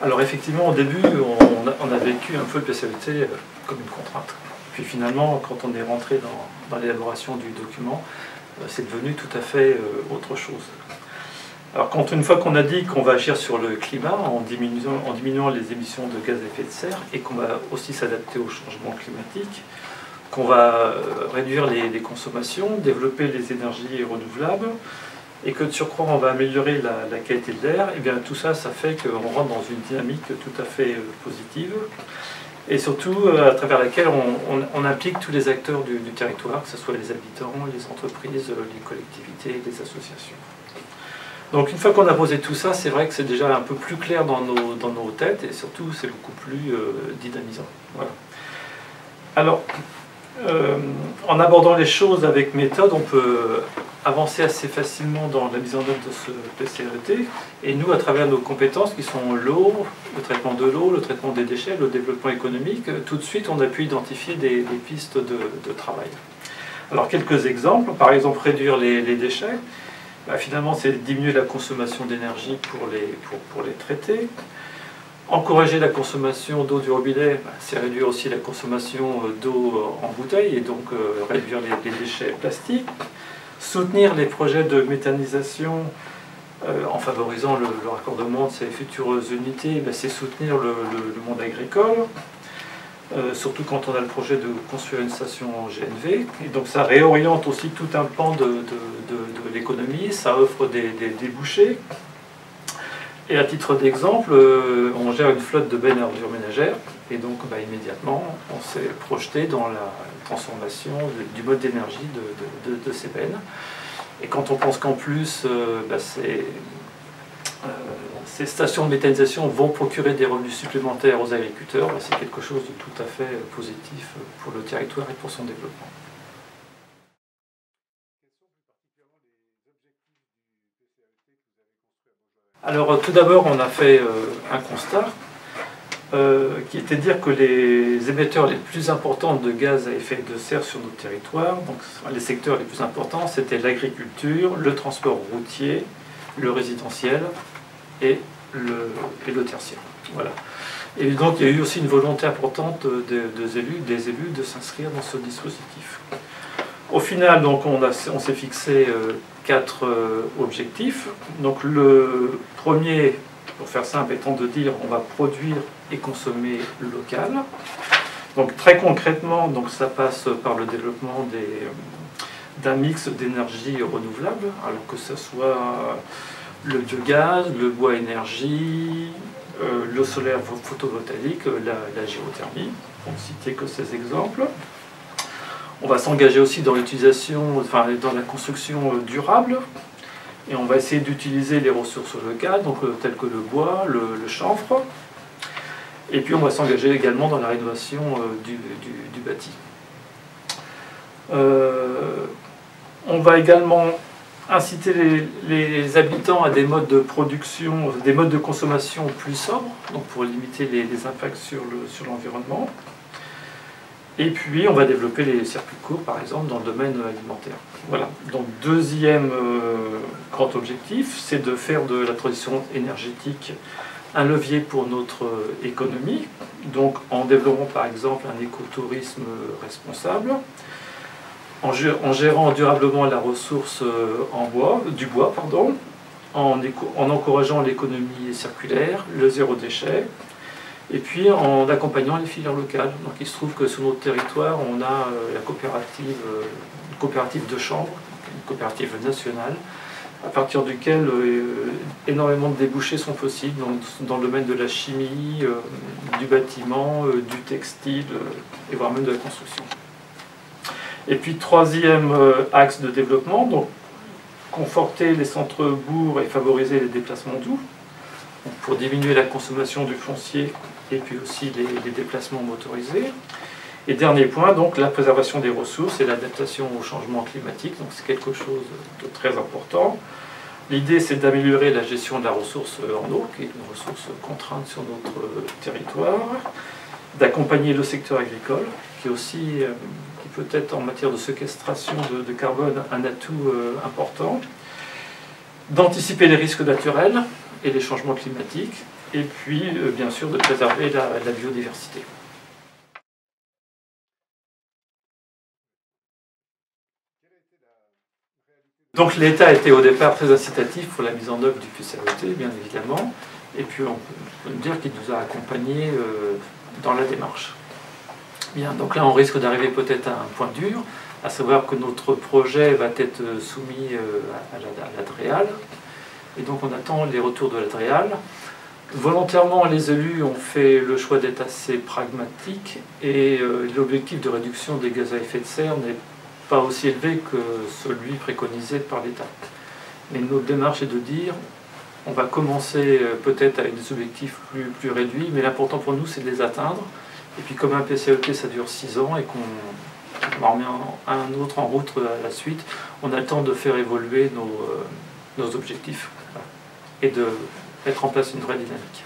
Alors effectivement, au début, on a vécu un peu le PCAET comme une contrainte. Puis finalement, quand on est rentré dans l'élaboration du document, c'est devenu tout à fait autre chose. Alors une fois qu'on a dit qu'on va agir sur le climat en diminuant les émissions de gaz à effet de serre et qu'on va aussi s'adapter au changement climatique, qu'on va réduire les consommations, développer les énergies renouvelables, et que de surcroît on va améliorer la qualité de l'air, et bien tout ça, ça fait qu'on rentre dans une dynamique tout à fait positive, et surtout à travers laquelle on implique tous les acteurs du territoire, que ce soit les habitants, les entreprises, les collectivités, les associations. Donc une fois qu'on a posé tout ça, c'est vrai que c'est déjà un peu plus clair dans nos têtes, et surtout c'est beaucoup plus dynamisant. Voilà. Alors, en abordant les choses avec méthode, on peut avancer assez facilement dans la mise en œuvre de ce PCAET. Et nous, à travers nos compétences qui sont l'eau, le traitement de l'eau, le traitement des déchets, le développement économique, tout de suite on a pu identifier des pistes de travail. Alors quelques exemples, par exemple réduire les déchets, finalement c'est diminuer la consommation d'énergie pour les traiter. Encourager la consommation d'eau du robinet, c'est réduire aussi la consommation d'eau en bouteille et donc réduire les déchets plastiques. Soutenir les projets de méthanisation en favorisant le raccordement de ces futures unités, c'est soutenir le monde agricole, surtout quand on a le projet de construire une station en GNV. Et donc ça réoriente aussi tout un pan de l'économie, ça offre des débouchés. Et à titre d'exemple, on gère une flotte de bennes à ordures ménagères, et donc immédiatement on s'est projeté dans la transformation du mode d'énergie de ces bennes. Et quand on pense qu'en plus ces stations de méthanisation vont procurer des revenus supplémentaires aux agriculteurs, c'est quelque chose de tout à fait positif pour le territoire et pour son développement. Alors tout d'abord, on a fait un constat qui était de dire que les émetteurs les plus importants de gaz à effet de serre sur notre territoire, donc les secteurs les plus importants, c'était l'agriculture, le transport routier, le résidentiel et le tertiaire. Voilà. Et donc il y a eu aussi une volonté importante des élus de s'inscrire dans ce dispositif. Au final, donc, on s'est fixé 4 objectifs. Donc le premier, pour faire simple, étant de dire on va produire et consommer local. Donc très concrètement, donc, ça passe par le développement d'un mix d'énergie renouvelable, alors que ce soit le biogaz, le bois énergie, le solaire photovoltaïque, la géothermie, pour ne citer que ces exemples. On va s'engager aussi dans l'utilisation, dans la construction durable, et on va essayer d'utiliser les ressources locales, donc telles que le bois, le chanvre, et puis on va s'engager également dans la rénovation du bâti. On va également inciter les habitants à des modes de production, des modes de consommation plus sobres, donc pour limiter les impacts sur l'environnement. Et puis, on va développer les circuits courts, par exemple, dans le domaine alimentaire. Voilà. Donc, deuxième grand objectif, c'est de faire de la transition énergétique un levier pour notre économie, donc en développant, par exemple, un écotourisme responsable, en gérant durablement la ressource du bois, en encourageant l'économie circulaire, le zéro déchet, et puis en accompagnant les filières locales. Donc il se trouve que sur notre territoire, on a une coopérative de chanvre, une coopérative nationale, à partir duquel énormément de débouchés sont possibles dans le domaine de la chimie, du bâtiment, du textile, et voire même de la construction. Et puis troisième axe de développement, donc conforter les centres-bourgs et favoriser les déplacements doux, pour diminuer la consommation du foncier et puis aussi les déplacements motorisés. Et dernier point, donc la préservation des ressources et l'adaptation au changement climatique, donc c'est quelque chose de très important. L'idée, c'est d'améliorer la gestion de la ressource en eau, qui est une ressource contrainte sur notre territoire, d'accompagner le secteur agricole, qui est aussi, qui peut être en matière de séquestration de carbone un atout important, d'anticiper les risques naturels et les changements climatiques, et puis bien sûr de préserver la biodiversité. Donc l'État était au départ très incitatif pour la mise en œuvre du PCAET, bien évidemment, et puis on peut dire qu'il nous a accompagnés dans la démarche. Bien, donc là on risque d'arriver peut-être à un point dur, à savoir que notre projet va être soumis à la DREAL, et donc on attend les retours de la DREAL. Volontairement, les élus ont fait le choix d'être assez pragmatiques, et l'objectif de réduction des gaz à effet de serre n'est pas aussi élevé que celui préconisé par l'État. Mais notre démarche est de dire, on va commencer peut-être avec des objectifs plus réduits, mais l'important pour nous c'est de les atteindre. Et puis comme un PCAET ça dure 6 ans et qu'on en remet un autre en route à la suite, on a le temps de faire évoluer nos objectifs et de mettre en place une vraie dynamique.